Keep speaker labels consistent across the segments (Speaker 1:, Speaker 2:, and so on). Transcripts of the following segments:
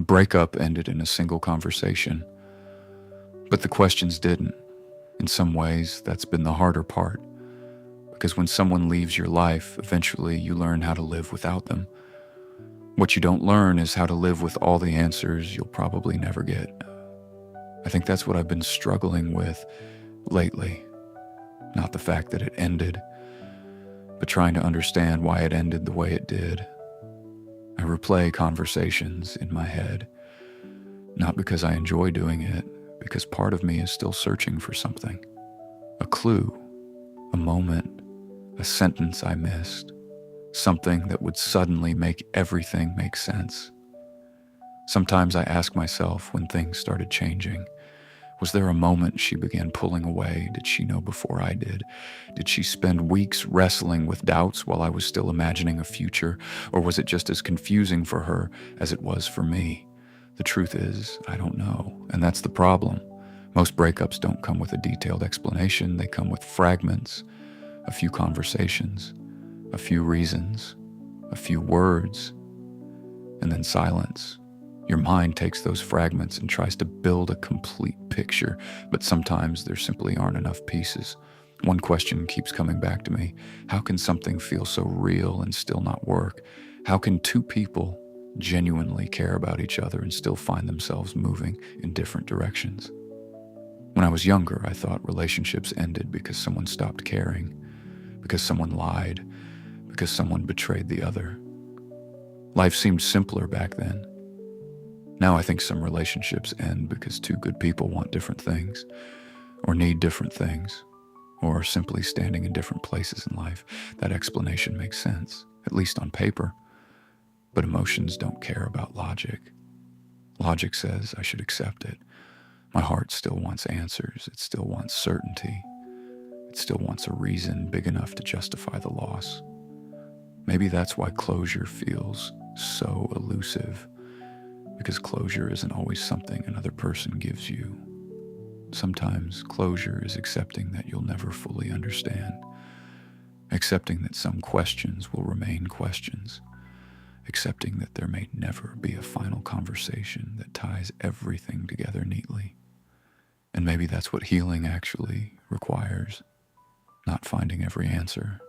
Speaker 1: breakup ended in a single conversation, but the questions didn't. In some ways, that's been the harder part, because when someone leaves your life, eventually you learn how to live without them. What you don't learn is how to live with all the answers you'll probably never get. I think that's what I've been struggling with lately. Not the fact that it ended, but trying to understand why it ended the way it did. I replay conversations in my head, not because I enjoy doing it, because part of me is still searching for something. A clue, a moment, a sentence I missed, something that would suddenly make everything make sense. Sometimes I ask myself when things started changing, was there a moment she began pulling away? Did she know before I did? Did she spend weeks wrestling with doubts while I was still imagining a future? Or was it just as confusing for her as it was for me? The truth is, I don't know, and that's the problem. Most breakups don't come with a detailed explanation. They come with fragments, a few conversations, a few reasons, a few words, and then silence. Your mind takes those fragments and tries to build a complete picture, but sometimes there simply aren't enough pieces. One question keeps coming back to me. How can something feel so real and still not work? How can two people genuinely care about each other and still find themselves moving in different directions? When I was younger, I thought relationships ended because someone stopped caring, because someone lied, because someone betrayed the other. Life seemed simpler back then. Now I think some relationships end because two good people want different things, or need different things, or are simply standing in different places in life. That explanation makes sense, at least on paper. But emotions don't care about logic. Logic says I should accept it. My heart still wants answers. It still wants certainty. It still wants a reason big enough to justify the loss. Maybe that's why closure feels so elusive. Because closure isn't always something another person gives you. Sometimes closure is accepting that you'll never fully understand, accepting that some questions will remain questions, accepting that there may never be a final conversation that ties everything together neatly. And maybe that's what healing actually requires, not finding every answer,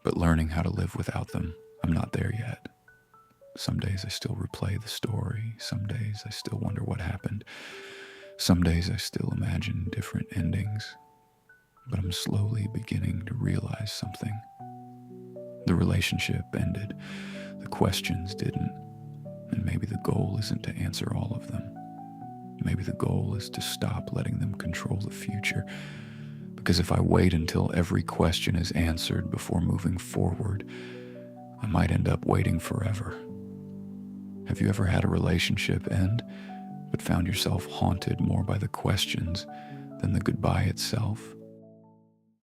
Speaker 1: but learning how to live without them. I'm not there yet. Some days I still replay the story. Some days I still wonder what happened. Some days I still imagine different endings. But I'm slowly beginning to realize something. The relationship ended. The questions didn't. And maybe the goal isn't to answer all of them. Maybe the goal is to stop letting them control the future. Because if I wait until every question is answered before moving forward, I might end up waiting forever. Have you ever had a relationship end, but found yourself haunted more by the questions than the goodbye itself?